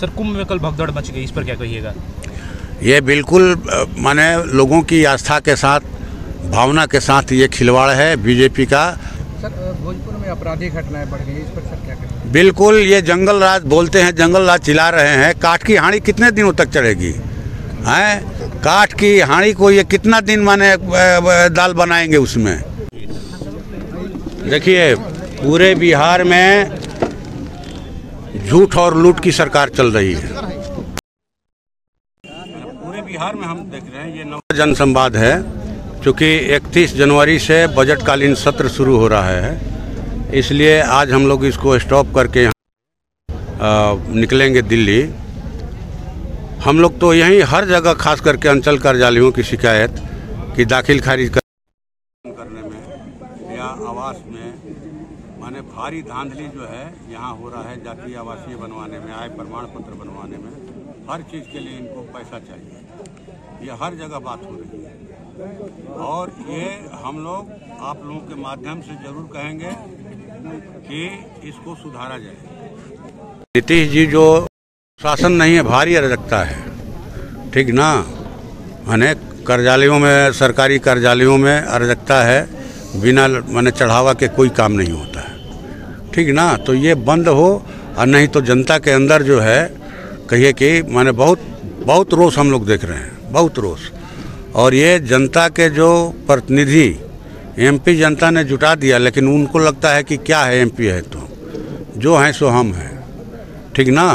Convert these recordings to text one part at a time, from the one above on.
Sir, कुंभ में कल भगदड़ मच गई, इस पर क्या कहिएगा? ये बिल्कुल माने लोगों की आस्था के साथ, भावना के साथ ये खिलवाड़ है बीजेपी का। सर, भोजपुर में आपराधिक घटनाएं बढ़ गई, इस पर सर क्या कहेंगे? बिल्कुल, ये जंगल राज बोलते हैं, जंगल राज चिल्ला रहे हैं। काठ की हांडी कितने दिनों तक चढ़ेगी? हैं, काठ की हांडी को ये कितना दिन माने दाल बनाएंगे उसमें? देखिए, पूरे बिहार में झूठ और लूट की सरकार चल रही है। पूरे बिहार में हम देख रहे हैं, ये नवा जनसंवाद है। चूँकि 31 जनवरी से बजटकालीन सत्र शुरू हो रहा है, इसलिए आज हम लोग इसको स्टॉप करके निकलेंगे दिल्ली। हम लोग तो यहीं हर जगह, खास करके अंचल कार्यालयों की शिकायत कि दाखिल खारिज करने में या आवास में माने भारी धांधली जो है यहाँ हो रहा है। जातीय आवासीय बनवाने में, आय प्रमाण पत्र बनवाने में, हर चीज़ के लिए इनको पैसा चाहिए। ये हर जगह बात हो रही है और ये हम लोग आप लोगों के माध्यम से जरूर कहेंगे कि इसको सुधारा जाए। नीतीश जी जो शासन नहीं है, भारी अराजकता है, ठीक ना? माने कार्यालयों में, सरकारी कार्यालयों में अराजकता है, बिना माने चढ़ावा के कोई काम नहीं होता है, ठीक ना? तो ये बंद हो, और नहीं तो जनता के अंदर जो है कहिए कि माने बहुत रोष हम लोग देख रहे हैं, बहुत रोष। और ये जनता के जो प्रतिनिधि एमपी जनता ने जुटा दिया, लेकिन उनको लगता है कि क्या है एमपी है तो जो हैं सो हम हैं, ठीक ना?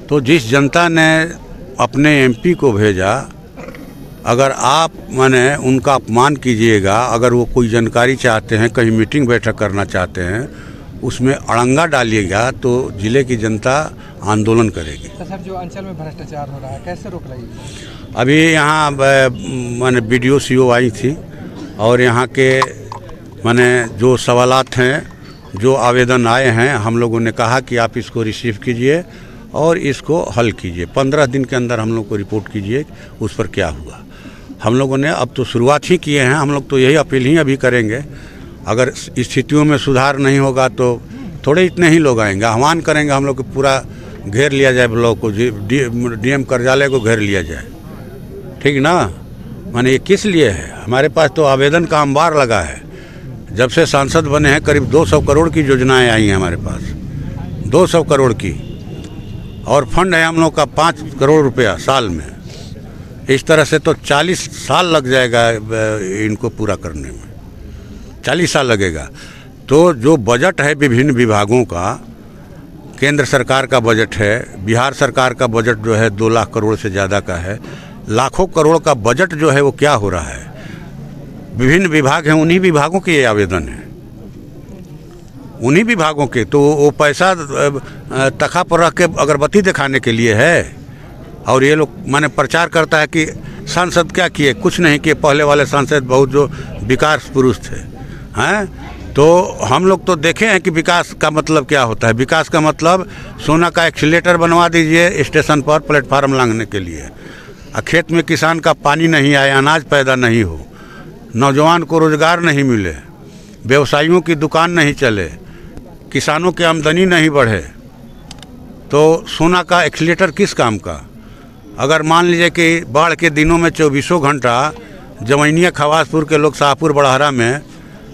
तो जिस जनता ने अपने एमपी को भेजा, अगर आप माने उनका अपमान कीजिएगा, अगर वो कोई जानकारी चाहते हैं, कहीं मीटिंग बैठक करना चाहते हैं, उसमें अड़ंगा डालिएगा तो जिले की जनता आंदोलन करेगी। तो सर, जो अंचल में भ्रष्टाचार हो रहा है, कैसे रोक रही है? अभी यहाँ माने BDO CO आई थी और यहाँ के माने जो सवालात हैं, जो आवेदन आए हैं, हम लोगों ने कहा कि आप इसको रिसीव कीजिए और इसको हल कीजिए। 15 दिन के अंदर हम लोग को रिपोर्ट कीजिए उस पर क्या हुआ। हम लोगों ने अब तो शुरुआत ही किए हैं, हम लोग तो यही अपील ही अभी करेंगे। अगर स्थितियों में सुधार नहीं होगा तो थोड़े इतने ही लोग आएंगे, आह्वान करेंगे हम लोग को पूरा घेर लिया जाए, ब्लॉक को, DM कार्यालय को घेर लिया जाए, ठीक ना? माने ये किस लिए है? हमारे पास तो आवेदन का अंबार लगा है। जब से सांसद बने हैं करीब 200 करोड़ की योजनाएं आई हैं हमारे पास, 200 करोड़ की, और फंड है हम लोग का 5 करोड़ रुपया साल में। इस तरह से तो 40 साल लग जाएगा इनको पूरा करने में, 40 साल लगेगा। तो जो बजट है विभिन्न विभागों का, केंद्र सरकार का बजट है, बिहार सरकार का बजट जो है 2 लाख करोड़ से ज़्यादा का है, लाखों करोड़ का बजट जो है वो क्या हो रहा है? विभिन्न विभाग हैं, उन्हीं विभागों के ये आवेदन है, उन्हीं विभागों के। तो वो पैसा तखा पर रख के अगरबत्ती दिखाने के लिए है। और ये लोग माने प्रचार करता है कि सांसद क्या किए, कुछ नहीं किए। पहले वाले सांसद बहुत जो विकास पुरुष थे, हैं? तो हम लोग तो देखे हैं कि विकास का मतलब क्या होता है। विकास का मतलब सोना का एक्सीलेटर बनवा दीजिए स्टेशन पर प्लेटफार्म लांघने के लिए, और खेत में किसान का पानी नहीं आए, अनाज पैदा नहीं हो, नौजवान को रोजगार नहीं मिले, व्यवसायियों की दुकान नहीं चले, किसानों की आमदनी नहीं बढ़े, तो सोना का एक्सीलेटर किस काम का? अगर मान लीजिए कि बाढ़ के दिनों में 24 घंटा जमैनिया खवासपुर के लोग शाहपुर बड़हरा में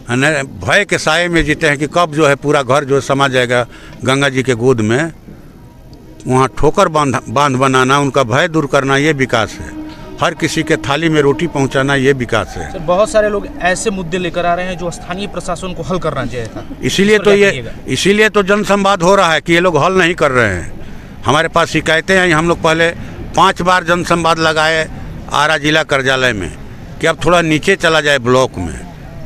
भय के साए में जीते हैं कि कब जो है पूरा घर जो समा जाएगा गंगा जी के गोद में, वहाँ ठोकर बांध बनाना, उनका भय दूर करना, ये विकास है। हर किसी के थाली में रोटी पहुंचाना, ये विकास है। सर, बहुत सारे लोग ऐसे मुद्दे लेकर आ रहे हैं जो स्थानीय प्रशासन को हल करना चाहिए था। इसीलिए तो जनसंवाद हो रहा है कि ये लोग हल नहीं कर रहे हैं। हमारे पास शिकायतें आई, हम लोग पहले 5 बार जनसंवाद लगाए आरा जिला कार्यालय में कि अब थोड़ा नीचे चला जाए ब्लॉक में,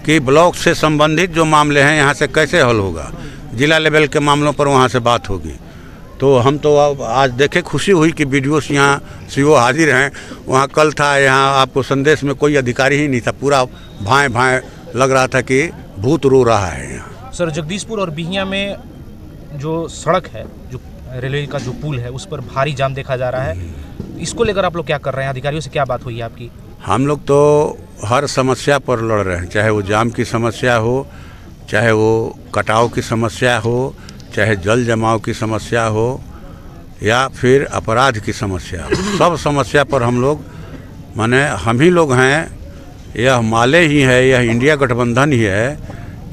कि ब्लॉक से संबंधित जो मामले हैं यहाँ से कैसे हल होगा, जिला लेवल के मामलों पर वहाँ से बात होगी। तो हम तो आज देखे, खुशी हुई कि BDO यहाँ CO हाजिर हैं। वहाँ कल था, यहाँ आपको संदेश में कोई अधिकारी ही नहीं था, पूरा भाएँ भाएँ लग रहा था कि भूत रो रहा है यहाँ। सर, जगदीशपुर और बिहियां में जो सड़क है, जो रेलवे का जो पुल है, उस पर भारी जाम देखा जा रहा है। इसको लेकर आप लोग क्या कर रहे हैं? अधिकारियों से क्या बात हुई है आपकी? हम लोग तो हर समस्या पर लड़ रहे हैं, चाहे वो जाम की समस्या हो, चाहे वो कटाव की समस्या हो, चाहे जल जमाव की समस्या हो, या फिर अपराध की समस्या, सब समस्या पर हम लोग माने हम ही लोग हैं, यह माले ही है, यह इंडिया गठबंधन ही है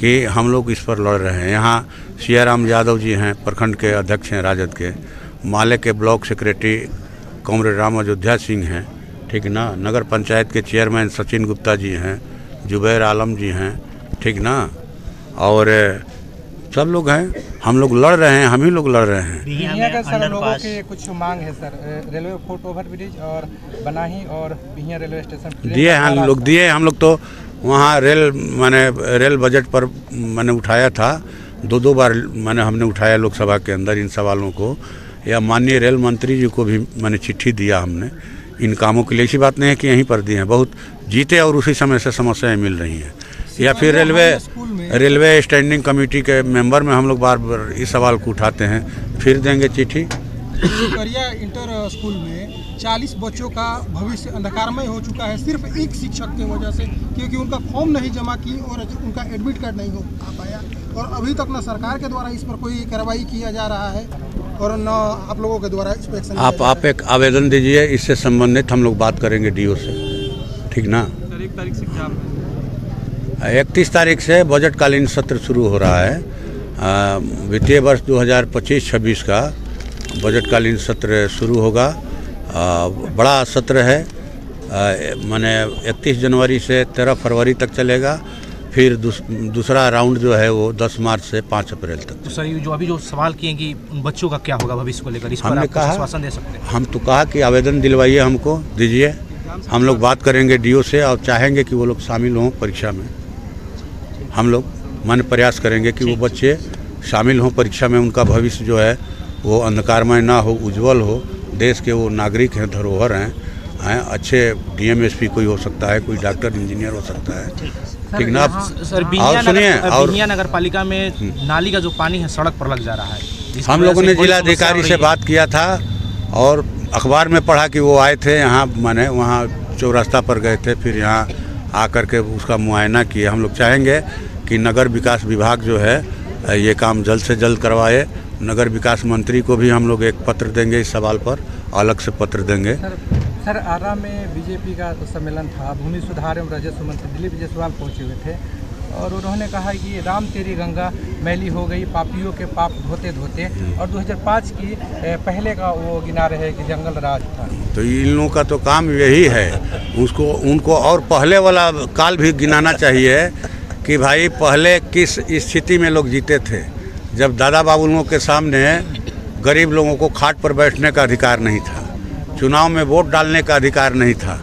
कि हम लोग इस पर लड़ रहे हैं। यहाँ सियाराम यादव जी हैं, प्रखंड के अध्यक्ष हैं राजद के, माले के block secretary comrade Ram Ayodhya Singh हैं, ठीक ना, नगर पंचायत के चेयरमैन सचिन गुप्ता जी हैं, जुबैर आलम जी हैं, ठीक ना, और सब लोग हैं, हम लोग लड़ रहे हैं, हम ही लोग लड़ रहे हैं। बिहिया का सर लोगों की कुछ मांग है sir, railway foot over bridge और बनाही और बिहिया रेलवे स्टेशन दिए हम लोग, दिए हम लोग तो वहाँ रेल बजट पर मैंने उठाया था, दो बार मैंने हमने उठाया लोकसभा के अंदर इन सवालों को, या माननीय रेल मंत्री जी को भी मैंने चिट्ठी दिया हमने इन कामों के लिए। ऐसी बात नहीं है कि यहीं पर दिए हैं, बहुत जीते और उसी समय से समस्याएं मिल रही हैं। या फिर रेलवे स्टैंडिंग कमेटी के मेंबर में हम लोग बार बार इस सवाल को उठाते हैं, फिर देंगे चिट्ठी। सिकरिया इंटर स्कूल में 40 बच्चों का भविष्य अंधकारमय हो चुका है सिर्फ एक शिक्षक की वजह से, क्योंकि उनका फॉर्म नहीं जमा की और उनका एडमिट कार्ड नहीं हो पाया, और अभी तक न सरकार के द्वारा इस पर कोई कार्रवाई किया जा रहा है और न आप लोगों के द्वारा इस पर एक्शन। आप एक आवेदन दीजिए, इससे संबंधित हम लोग बात करेंगे डीओ से, ठीक ना। 1 तारीख से क्या 31 तारीख से बजटकालीन सत्र शुरू हो रहा है। वित्तीय वर्ष 2025-26 का बजटकालीन सत्र शुरू होगा। बड़ा सत्र है, माने 31 जनवरी से 13 फरवरी तक चलेगा, फिर दूसरा राउंड जो है वो 10 मार्च से 5 अप्रैल तक। तो सर ये जो अभी जो सवाल किए कि उन बच्चों का क्या होगा भविष्य को लेकर, इस पर हमने आप कहा, आश्वासन दे सकते हैं? हम तो कहा कि आवेदन दिलवाइए, हमको दीजिए, हम लोग बात करेंगे डीओ से और चाहेंगे कि वो लोग शामिल हों परीक्षा में। हम लोग मन प्रयास करेंगे कि वो बच्चे शामिल हों परीक्षा में, उनका भविष्य जो है वो अंधकारमय ना हो, उज्जवल हो। देश के वो नागरिक हैं, धरोहर हैं, अच्छे डीएमएसपी कोई हो सकता है, कोई डॉक्टर इंजीनियर हो सकता है, ठीक ना। सर बिहिया नगर पालिका में नाली का जो पानी है सड़क पर लग जा रहा है। हम लोगों ने जिलाधिकारी से बात किया था और अखबार में पढ़ा कि वो आए थे यहाँ, माने वहाँ चौरास्ता पर गए थे, फिर यहाँ आकर के उसका मुआयना किए। हम लोग चाहेंगे कि नगर विकास विभाग जो है ये काम जल्द से जल्द करवाए। नगर विकास मंत्री को भी हम लोग एक पत्र देंगे, इस सवाल पर अलग से पत्र देंगे। सर आरा में बीजेपी का सम्मेलन था, भूमि सुधार एवं राजस्व मंत्री दिलीप जायसवाल पहुंचे हुए थे और उन्होंने कहा कि राम तेरी गंगा मैली हो गई पापियों के पाप धोते धोते, और 2005 की पहले का वो गिना रहे कि जंगल राज था। तो इन लोगों का तो काम यही है, उनको और पहले वाला काल भी गिनाना चाहिए कि भाई पहले किस स्थिति में लोग जीते थे, जब दादा बाबू लोगों के सामने गरीब लोगों को खाट पर बैठने का अधिकार नहीं था, चुनाव में वोट डालने का अधिकार नहीं था,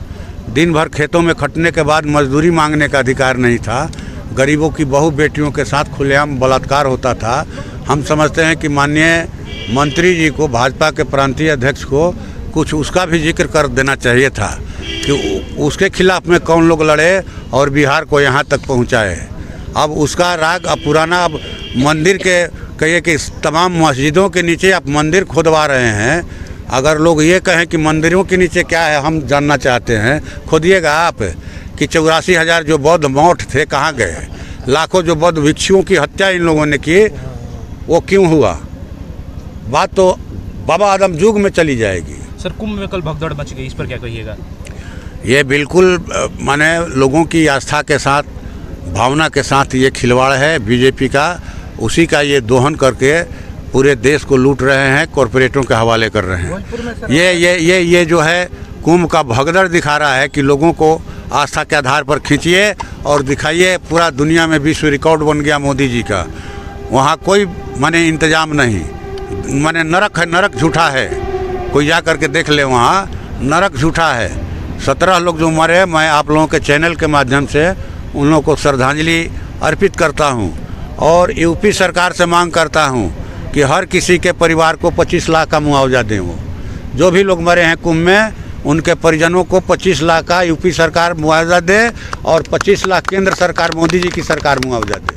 दिन भर खेतों में खटने के बाद मजदूरी मांगने का अधिकार नहीं था, गरीबों की बहू बेटियों के साथ खुलेआम बलात्कार होता था। हम समझते हैं कि माननीय मंत्री जी को, भाजपा के प्रांतीय अध्यक्ष को कुछ उसका भी जिक्र कर देना चाहिए था कि उसके खिलाफ में कौन लोग लड़े और बिहार को यहाँ तक पहुँचाए। अब उसका राग अब पुराना, अब मंदिर के कहिए कि तमाम मस्जिदों के नीचे आप मंदिर खोदवा रहे हैं। अगर लोग ये कहें कि मंदिरों के नीचे क्या है, हम जानना चाहते हैं, खोदिएगा आप कि 84,000 जो बौद्ध मठ थे कहाँ गए, लाखों जो बौद्ध भिक्षुओं की हत्या इन लोगों ने की, वो क्यों हुआ। बात तो बाबा आदम युग में चली जाएगी। सर कुंभ में कल भगदड़ मच गई, इस पर क्या कहिएगा? ये बिल्कुल माने लोगों की आस्था के साथ, भावना के साथ ये खिलवाड़ है बीजेपी का, उसी का ये दोहन करके पूरे देश को लूट रहे हैं, कॉरपोरेटों के हवाले कर रहे हैं। ये जो है कुंभ का भगदड़ दिखा रहा है कि लोगों को आस्था के आधार पर खींचिए और दिखाइए। पूरा दुनिया में विश्व रिकॉर्ड बन गया मोदी जी का, वहाँ कोई माने इंतजाम नहीं, माने नरक है, नरक झूठा है, कोई जा करके देख ले, वहाँ नरक झूठा है। 17 लोग जो मरे, मैं आप लोगों के चैनल के माध्यम से उन लोगों को श्रद्धांजलि अर्पित करता हूँ और यूपी सरकार से मांग करता हूँ कि हर किसी के परिवार को 25 लाख का मुआवजा दें। वो जो भी लोग मरे हैं कुंभ में, उनके परिजनों को 25 लाख का यूपी सरकार मुआवजा दे और 25 लाख केंद्र सरकार, मोदी जी की सरकार मुआवजा दे।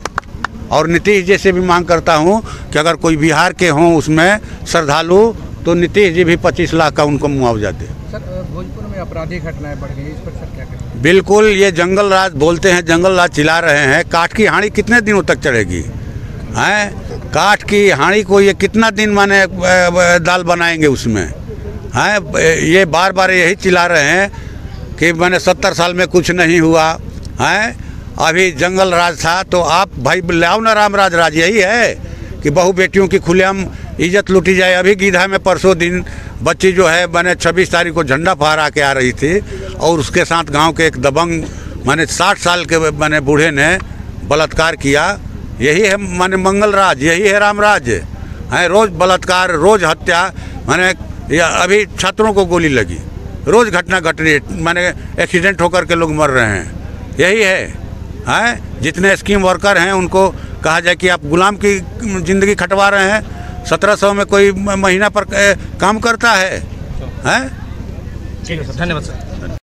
और नीतीश जी से भी मांग करता हूँ कि अगर कोई बिहार के हों उसमें श्रद्धालु, तो नीतीश जी भी 25 लाख का उनको मुआवजा दे। सर भोजपुर में आपराधिक घटनाएं बढ़ गई, इस पर सर क्या कहेंगे? बिल्कुल, ये जंगल राज बोलते हैं, जंगल राज चिल्ला रहे हैं, काठ की हांडी कितने दिनों तक चढ़ेगी हैं? काठ की हांडी को ये कितना दिन माने दाल बनाएंगे उसमें हैं। ये बार बार यही चिल्ला रहे हैं कि मैंने 70 साल में कुछ नहीं हुआ हैं। अभी जंगल राज था तो आप भाई लाओ ना राम राज यही है कि बहू बेटियों की खुलेआम इज्जत लूटी जाए। अभी गीधा में परसों दिन बच्ची जो है मैंने 26 तारीख को झंडा फहरा के आ रही थी और उसके साथ गांव के एक दबंग मैंने 60 साल के मैंने बूढ़े ने बलात्कार किया। यही है माने मंगल राज, यही है राम राज है। रोज़ बलात्कार, रोज़ हत्या, माने अभी छात्रों को गोली लगी, रोज़ घटना घट रही है, माने एक्सीडेंट होकर के लोग मर रहे हैं। यही है जितने स्कीम वर्कर हैं उनको कहा जाए कि आप गुलाम की ज़िंदगी खटवा रहे हैं। 1700 में कोई महीना पर काम करता है। ठीक है सर, धन्यवाद सर।